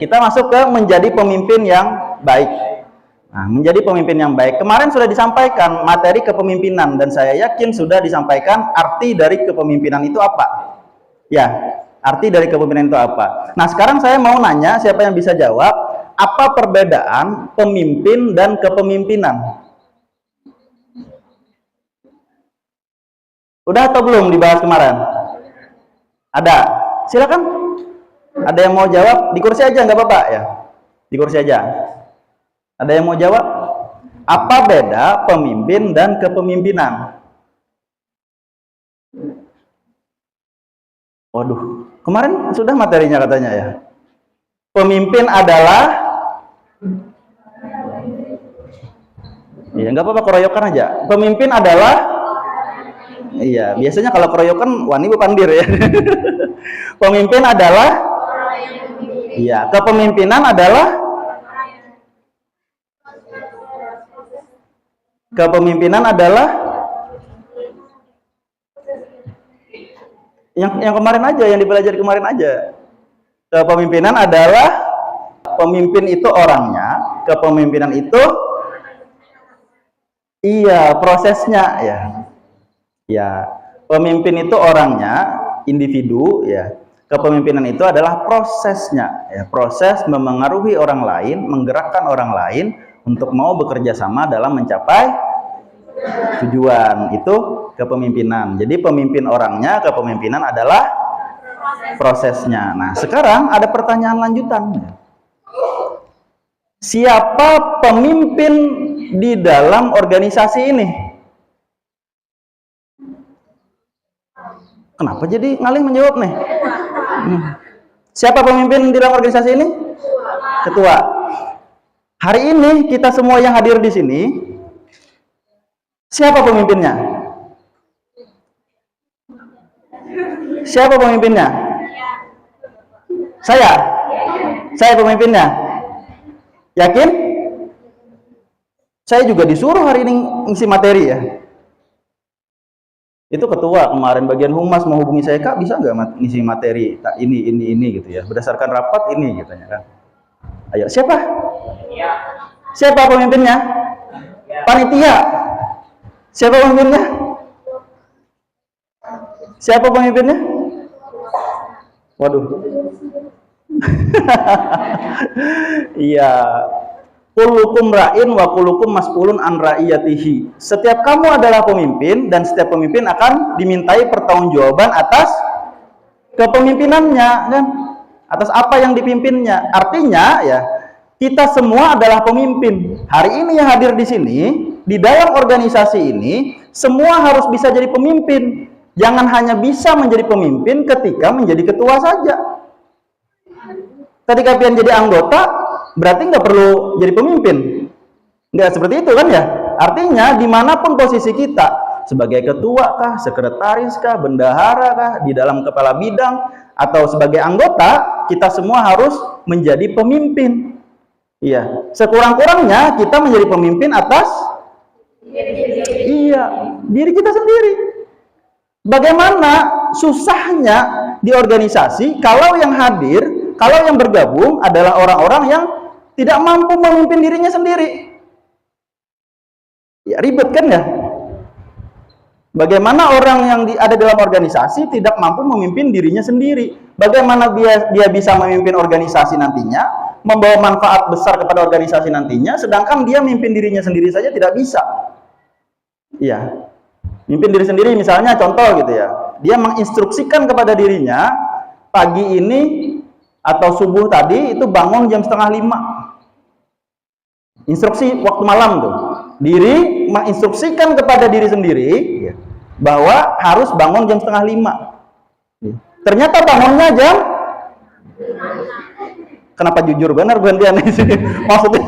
Kita masuk ke menjadi pemimpin yang baik. Nah, menjadi pemimpin yang baik. Kemarin sudah disampaikan materi kepemimpinan dan saya yakin sudah disampaikan arti dari kepemimpinan itu apa. Ya, arti dari kepemimpinan itu apa. Nah, sekarang saya mau nanya, siapa yang bisa jawab, apa perbedaan pemimpin dan kepemimpinan? Udah atau belum dibahas kemarin? Ada? Silakan. Ada yang mau jawab? Di kursi aja, nggak apa-apa ya? Di kursi aja. Ada yang mau jawab? Apa beda pemimpin dan kepemimpinan? Waduh, kemarin sudah materinya katanya ya. Pemimpin adalah, ya nggak apa-apa, keroyokan aja. Pemimpin adalah, iya biasanya kalau keroyokan wani pandir ya. Pemimpin adalah, iya, kepemimpinan adalah, kepemimpinan adalah yang kemarin aja, yang dipelajari kemarin aja. Kepemimpinan adalah, pemimpin itu orangnya, kepemimpinan itu, iya, prosesnya ya. Ya, pemimpin itu orangnya, individu ya. Kepemimpinan itu adalah prosesnya ya, proses memengaruhi orang lain, menggerakkan orang lain untuk mau bekerja sama dalam mencapai tujuan. Itu kepemimpinan. Jadi pemimpin orangnya, kepemimpinan adalah prosesnya. Nah, sekarang ada pertanyaan lanjutan. Siapa pemimpin di dalam organisasi ini? Kenapa jadi ngalih menjawab nih? Siapa pemimpin di dalam organisasi ini? Ketua. Hari ini kita semua yang hadir di sini, siapa pemimpinnya? Siapa pemimpinnya? Saya. Saya pemimpinnya. Yakin? Saya juga disuruh hari ini ngisi materi ya. Itu ketua kemarin bagian humas mau hubungi saya, Kak bisa nggak ngisi materi ini gitu ya, berdasarkan rapat ini katanya kan. Ayo, siapa? Siapa pemimpinnya? Panitia. Siapa pemimpinnya? Siapa pemimpinnya? Waduh. Iya. Kullukum ra'in wa kullukum mas'ulun an ra'iyatihi. Setiap kamu adalah pemimpin dan setiap pemimpin akan dimintai pertanggungjawaban atas kepemimpinannya kan? Atas apa yang dipimpinnya. Artinya ya, kita semua adalah pemimpin. Hari ini yang hadir di sini, di dalam organisasi ini, semua harus bisa jadi pemimpin. Jangan hanya bisa menjadi pemimpin ketika menjadi ketua saja. Ketika kalian jadi anggota, berarti nggak perlu jadi pemimpin. Nggak seperti itu kan ya? Artinya dimanapun posisi kita, sebagai ketua kah, sekretaris kah, bendahara kah, di dalam kepala bidang, atau sebagai anggota, kita semua harus menjadi pemimpin. Iya, sekurang-kurangnya kita menjadi pemimpin atas diri kita sendiri. Bagaimana susahnya di organisasi kalau yang hadir, kalau yang bergabung adalah orang-orang yang tidak mampu memimpin dirinya sendiri. Ya ribet kan ya? Bagaimana orang yang ada dalam organisasi tidak mampu memimpin dirinya sendiri? Bagaimana dia bisa memimpin organisasi nantinya, membawa manfaat besar kepada organisasi nantinya, sedangkan dia memimpin dirinya sendiri saja tidak bisa. Iya. Mimpin diri sendiri misalnya contoh gitu ya. Dia menginstruksikan kepada dirinya pagi ini atau subuh tadi itu bangun jam 4:30. Instruksi waktu malam tuh. Diri menginstruksikan kepada diri sendiri bahwa harus bangun jam 4:30. Ternyata bangunnya jam, kenapa jujur benar gantian sih? Maksudnya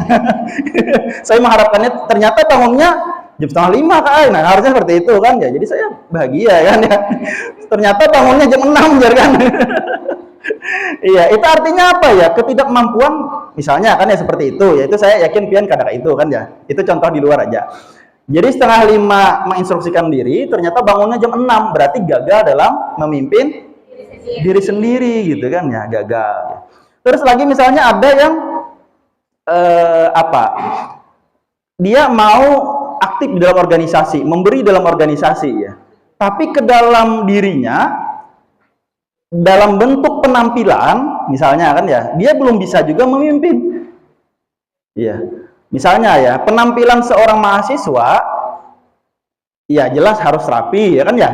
saya mengharapkannya ternyata bangunnya jam 4:30 Kak. Nah, harusnya seperti itu kan ya. Jadi saya bahagia kan ya. Ternyata bangunnya jam 6 kan. Iya, itu artinya apa ya? Ketidakmampuan misalnya kan ya seperti itu. Ya itu saya yakin pian kadang itu kan ya. Itu contoh di luar aja. Jadi 4:30 menginstruksikan diri, ternyata bangunnya jam 6, berarti gagal dalam memimpin diri sendiri gitu kan ya, gagal. Terus lagi misalnya ada yang apa? Dia mau aktif di dalam organisasi, memberi dalam organisasi ya. Tapi ke dalam dirinya, dalam bentuk penampilan, misalnya kan ya, dia belum bisa juga memimpin. Iya. Misalnya ya, penampilan seorang mahasiswa, ya jelas harus rapi ya kan ya.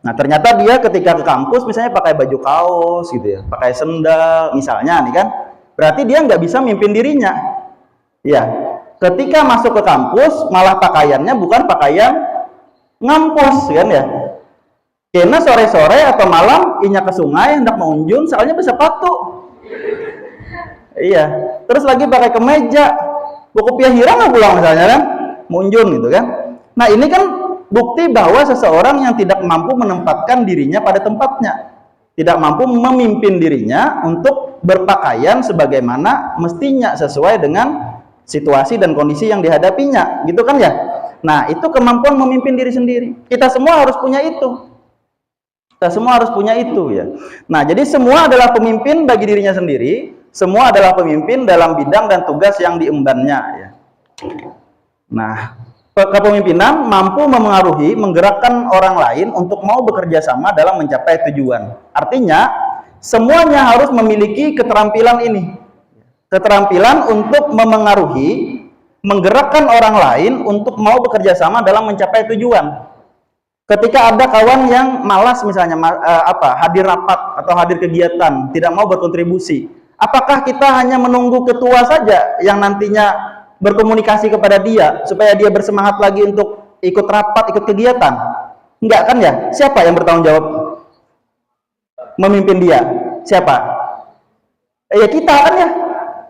Nah ternyata dia ketika ke kampus misalnya pakai baju kaos gitu ya, pakai sendal misalnya nih kan, berarti dia nggak bisa mimpin dirinya. Ya, ketika masuk ke kampus malah pakaiannya bukan pakaian ngampus kan ya. Karena sore-sore atau malam inya ke sungai hendak mengunjung soalnya bersepatu. Iya, terus lagi pakai kemeja, buku piahira nggak pulang misalnya kan, munjun gitu kan. Nah ini kan bukti bahwa seseorang yang tidak mampu menempatkan dirinya pada tempatnya, tidak mampu memimpin dirinya untuk berpakaian sebagaimana mestinya sesuai dengan situasi dan kondisi yang dihadapinya, gitu kan ya. Nah itu kemampuan memimpin diri sendiri. Kita semua harus punya itu. Kita semua harus punya itu ya. Nah jadi semua adalah pemimpin bagi dirinya sendiri. Semua adalah pemimpin dalam bidang dan tugas yang diembannya ya. Nah, kepemimpinan mampu memengaruhi, menggerakkan orang lain untuk mau bekerja sama dalam mencapai tujuan. Artinya, semuanya harus memiliki keterampilan ini. Keterampilan untuk memengaruhi, menggerakkan orang lain untuk mau bekerja sama dalam mencapai tujuan. Ketika ada kawan yang malas misalnya hadir rapat atau hadir kegiatan, tidak mau berkontribusi, apakah kita hanya menunggu ketua saja yang nantinya berkomunikasi kepada dia supaya dia bersemangat lagi untuk ikut rapat, ikut kegiatan? Enggak kan ya? Siapa yang bertanggung jawab memimpin dia? Siapa? Ya kita kan ya.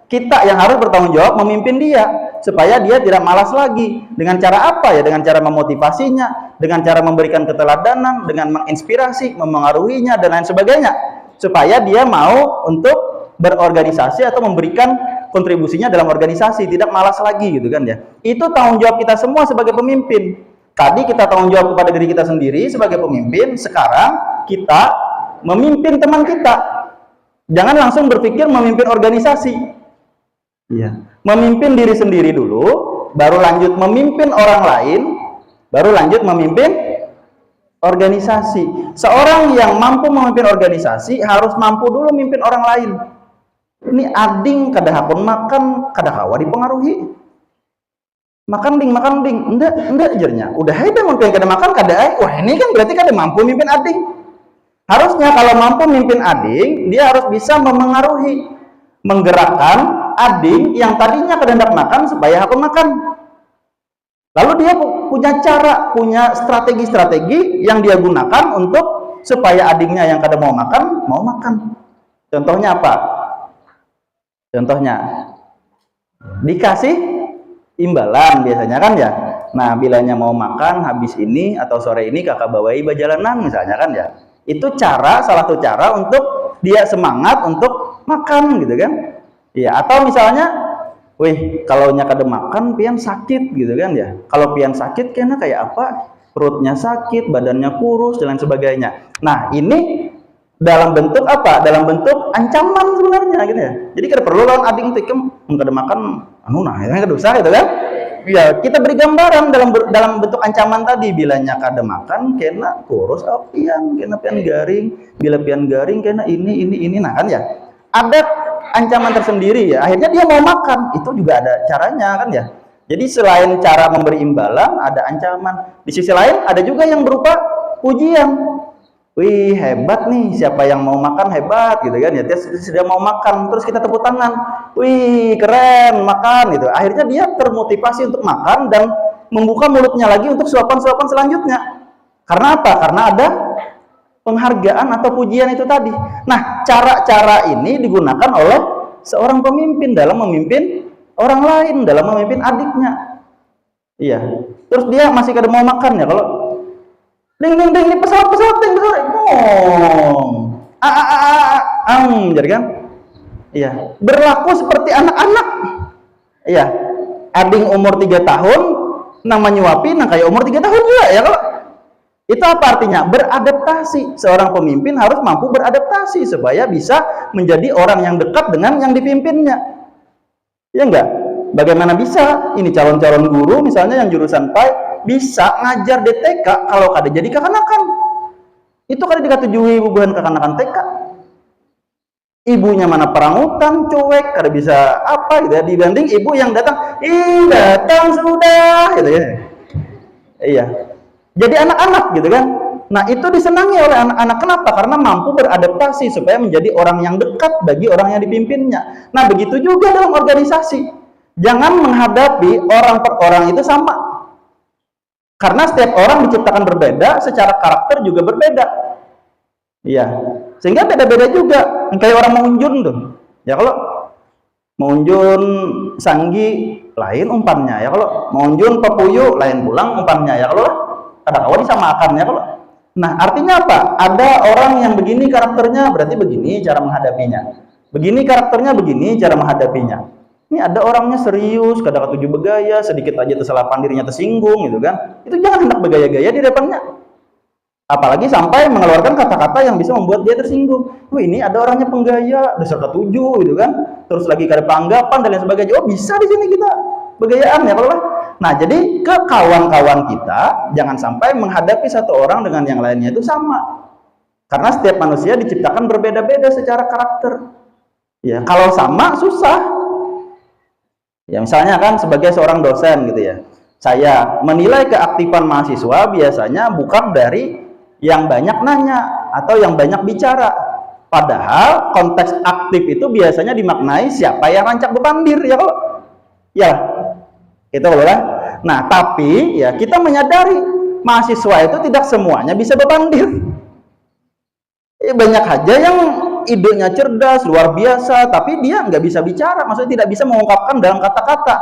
Kita yang harus bertanggung jawab memimpin dia supaya dia tidak malas lagi. Dengan cara apa ya? Dengan cara memotivasinya, dengan cara memberikan keteladanan, dengan menginspirasi, memengaruhinya dan lain sebagainya, supaya dia mau untuk berorganisasi atau memberikan kontribusinya dalam organisasi, tidak malas lagi gitu kan ya. Itu tanggung jawab kita semua sebagai pemimpin. Tadi kita tanggung jawab kepada diri kita sendiri sebagai pemimpin, sekarang kita memimpin teman kita. Jangan langsung berpikir memimpin organisasi. Iya, memimpin diri sendiri dulu, baru lanjut memimpin orang lain, baru lanjut memimpin organisasi. Seorang yang mampu memimpin organisasi harus mampu dulu memimpin orang lain. Ini ading kada hakun makan, kada kawa dipengaruhi. Makan ding, enggak jernya. Udah hai bangun pengen kada makan kada ai. Wah, ini kan berarti kada mampu memimpin ading. Harusnya kalau mampu memimpin ading, dia harus bisa memengaruhi, menggerakkan ading yang tadinya kada hendak makan supaya hakun makan. Lalu dia punya cara, punya strategi-strategi yang dia gunakan untuk supaya adingnya yang kada mau makan. Contohnya apa? Contohnya dikasih imbalan biasanya kan ya. Nah, bilanya mau makan habis ini atau sore ini kakak bawai bajalanan misalnya kan ya. Itu salah satu cara untuk dia semangat untuk makan gitu kan. Ya, atau misalnya, wih, kalau kada makan pian sakit gitu kan ya. Kalau pian sakit kena kayak apa? Perutnya sakit, badannya kurus dan lain sebagainya. Nah, ini dalam bentuk apa? Dalam bentuk ancaman sebenarnya gitu ya. Jadi kada perlu lawan ading tikem kada makan kada usah gitu kan. Ya, kita beri gambaran dalam bentuk ancaman tadi. Bilanya kada makan kena kurus pian, kena pian garing, bila pian garing kena ini. Nah kan ya. Ada ancaman tersendiri ya, akhirnya dia mau makan, itu juga ada caranya kan ya. Jadi selain cara memberi imbalan, ada ancaman. Di sisi lain ada juga yang berupa pujian. Wih hebat nih, siapa yang mau makan hebat gitu kan ya. Dia sudah mau makan, terus kita tepuk tangan. Wih keren makan gitu. Akhirnya dia termotivasi untuk makan dan membuka mulutnya lagi untuk suapan-suapan selanjutnya. Karena apa? Karena ada penghargaan atau pujian itu tadi. Nah, cara-cara ini digunakan oleh seorang pemimpin dalam memimpin orang lain, dalam memimpin adiknya. Iya. Terus dia masih kada mau makan ya kalau ding ini pesawat jadi kan? Iya. Berlaku seperti anak-anak. Iya. Ading umur 3 tahun nang menyuapi nang kayak umur 3 tahun juga ya kalau. Itu apa artinya? Beradaptasi. Seorang pemimpin harus mampu beradaptasi supaya bisa menjadi orang yang dekat dengan yang dipimpinnya. Ya enggak? Bagaimana bisa ini calon-calon guru misalnya yang jurusan PAI bisa ngajar DTK kalau kada jadi kekanakan? Itu kada dikatujui bubuhan kekanakan TK. Ibunya mana perangutan, cuek, kada bisa apa gitu ya, dibanding ibu yang datang, ih datang sudah, gitu ya. Iya. Jadi anak-anak gitu kan. Nah, itu disenangi oleh anak-anak. Kenapa? Karena mampu beradaptasi supaya menjadi orang yang dekat bagi orang yang dipimpinnya. Nah, begitu juga dalam organisasi. Jangan menghadapi orang per orang itu sama. Karena setiap orang diciptakan berbeda, secara karakter juga berbeda. Iya. Sehingga beda-beda juga. Kayak orang Maunjun tuh. Ya kalau Maunjun Sanggi lain umpannya. Ya kalau Maunjun Papuyu lain pulang umpannya. Ya kalau kadang-kadang disamakan ya kalau. Nah, artinya apa? Ada orang yang begini karakternya, berarti begini cara menghadapinya. Begini karakternya, begini cara menghadapinya. Ini ada orangnya serius, kadang ketujuh bergaya, sedikit aja terselapan dirinya tersinggung gitu kan. Itu jangan hendak bergaya-gaya di depannya. Apalagi sampai mengeluarkan kata-kata yang bisa membuat dia tersinggung. Oh, ini ada orangnya penggaya, dasar ketujuh gitu kan. Terus lagi ada pelanggapan dan lain sebagainya. Oh, bisa di sini kita bergayaan ya kalau lah. Nah, jadi ke kawan-kawan kita jangan sampai menghadapi satu orang dengan yang lainnya itu sama. Karena setiap manusia diciptakan berbeda-beda secara karakter. Ya, kalau sama susah. Ya, misalnya kan sebagai seorang dosen gitu ya. Saya menilai keaktifan mahasiswa biasanya bukan dari yang banyak nanya atau yang banyak bicara. Padahal konteks aktif itu biasanya dimaknai siapa yang rancak bepandir ya kok. Ya. Itu boleh. Nah, tapi ya kita menyadari mahasiswa itu tidak semuanya bisa bepandir. Banyak aja yang idenya cerdas, luar biasa, tapi dia nggak bisa bicara, maksudnya tidak bisa mengungkapkan dalam kata-kata.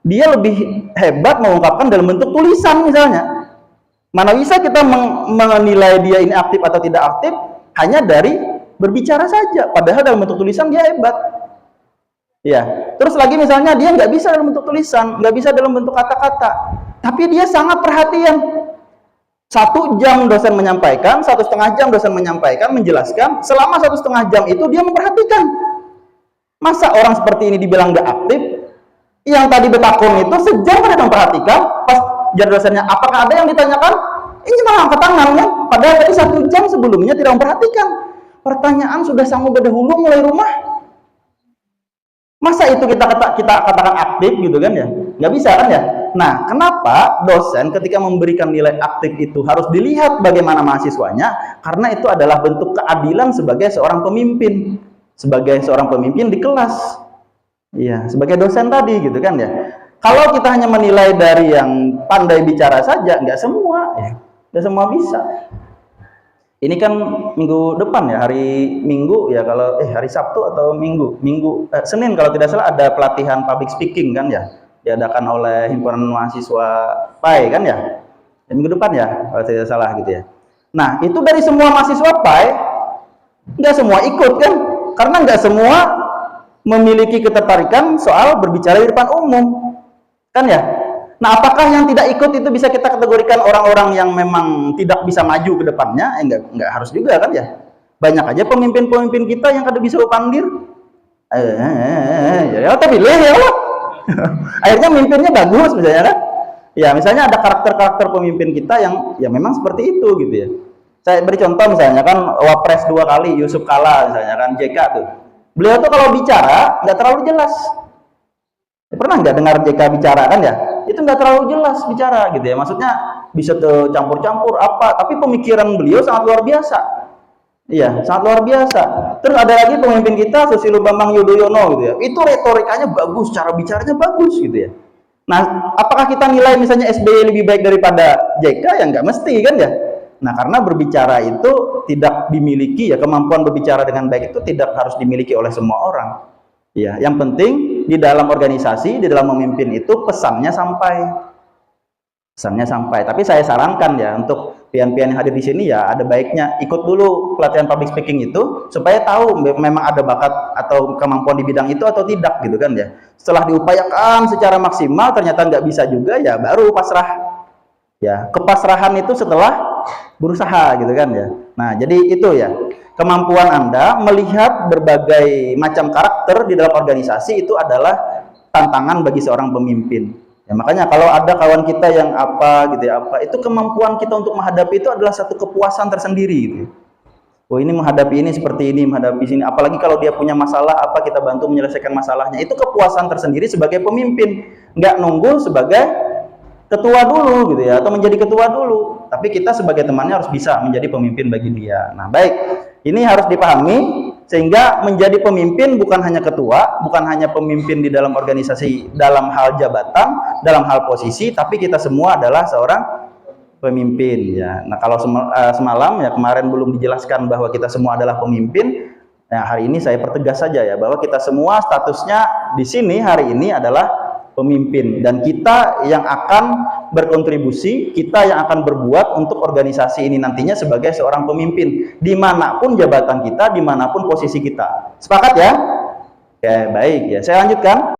Dia lebih hebat mengungkapkan dalam bentuk tulisan misalnya. Mana bisa kita menilai dia ini aktif atau tidak aktif hanya dari berbicara saja, padahal dalam bentuk tulisan dia hebat. Ya, terus lagi misalnya dia nggak bisa dalam bentuk tulisan, nggak bisa dalam bentuk kata-kata, tapi dia sangat perhatian. 1 jam dosen menyampaikan, 1,5 jam dosen menyampaikan, menjelaskan, selama 1,5 jam itu dia memperhatikan. Masa orang seperti ini dibilang nggak aktif? Yang tadi betakun itu sejam pada memperhatikan, pas jar dosennya, apakah ada yang ditanyakan? Ini malah angkat tangan kan? Padahal tadi 1 jam sebelumnya tidak memperhatikan. Pertanyaan sudah sanggup berdahulu mulai rumah. Masa itu kita katakan aktif gitu kan ya? Nggak bisa kan ya? Nah, kenapa dosen ketika memberikan nilai aktif itu harus dilihat bagaimana mahasiswanya? Karena itu adalah bentuk keadilan sebagai seorang pemimpin. Sebagai seorang pemimpin di kelas. Iya, sebagai dosen tadi gitu kan ya. Kalau kita hanya menilai dari yang pandai bicara saja, nggak semua ya. Nggak semua bisa. Ini kan minggu depan ya, hari Minggu ya, kalau hari Sabtu atau Senin kalau tidak salah ada pelatihan public speaking kan ya, diadakan oleh himpunan mahasiswa PAI kan ya, minggu depan ya kalau tidak salah gitu ya. Nah, itu dari semua mahasiswa PAI nggak semua ikut kan, karena nggak semua memiliki ketertarikan soal berbicara di depan umum kan ya. Nah, apakah yang tidak ikut itu bisa kita kategorikan orang-orang yang memang tidak bisa maju ke depannya? Enggak harus juga kan ya. Banyak aja pemimpin-pemimpin kita yang kada bisa pandir. Ya, tapi ya Allah. Akhirnya pemimpinnya bagus misalnya kan. Ya, misalnya ada karakter-karakter pemimpin kita yang ya memang seperti itu gitu ya. Saya beri contoh misalnya kan Wapres 2 kali Yusuf Kala misalnya kan, JK tuh. Beliau tuh kalau bicara nggak terlalu jelas. Pernah nggak dengar JK bicara kan ya? Itu nggak terlalu jelas bicara gitu ya, maksudnya bisa campur-campur apa, tapi pemikiran beliau sangat luar biasa. Iya, sangat luar biasa. Terus ada lagi pemimpin kita Susilo Bambang Yudhoyono gitu ya, itu retorikanya bagus, cara bicaranya bagus gitu ya. Nah, apakah kita nilai misalnya SBY lebih baik daripada JK? Ya nggak mesti kan ya. Nah, karena berbicara itu tidak dimiliki ya, kemampuan berbicara dengan baik itu tidak harus dimiliki oleh semua orang. Ya, yang penting di dalam organisasi, di dalam memimpin itu pesannya sampai. Pesannya sampai. Tapi saya sarankan ya untuk pian-pian yang hadir di sini ya ada baiknya ikut dulu pelatihan public speaking itu supaya tahu memang ada bakat atau kemampuan di bidang itu atau tidak gitu kan ya. Setelah diupayakan secara maksimal ternyata nggak bisa juga ya baru pasrah. Ya, kepasrahan itu setelah berusaha gitu kan ya. Nah, jadi itu ya. Kemampuan Anda melihat berbagai macam karakter di dalam organisasi itu adalah tantangan bagi seorang pemimpin. Ya, makanya kalau ada kawan kita yang apa gitu ya, apa itu kemampuan kita untuk menghadapi itu adalah satu kepuasan tersendiri gitu. Oh, ini menghadapi ini seperti ini, menghadapi sini. Apalagi kalau dia punya masalah apa, kita bantu menyelesaikan masalahnya. Itu kepuasan tersendiri sebagai pemimpin. Nggak nunggu sebagai ketua dulu gitu ya, atau menjadi ketua dulu. Tapi kita sebagai temannya harus bisa menjadi pemimpin bagi dia. Nah, baik. Ini harus dipahami sehingga menjadi pemimpin bukan hanya ketua, bukan hanya pemimpin di dalam organisasi dalam hal jabatan, dalam hal posisi, tapi kita semua adalah seorang pemimpin ya. Nah, kalau semalam ya kemarin belum dijelaskan bahwa kita semua adalah pemimpin. Nah, hari ini saya pertegas saja ya bahwa kita semua statusnya di sini hari ini adalah pemimpin, dan kita yang akan berkontribusi, kita yang akan berbuat untuk organisasi ini nantinya sebagai seorang pemimpin dimanapun jabatan kita, dimanapun posisi kita. Sepakat ya? Oke, baik ya, saya lanjutkan.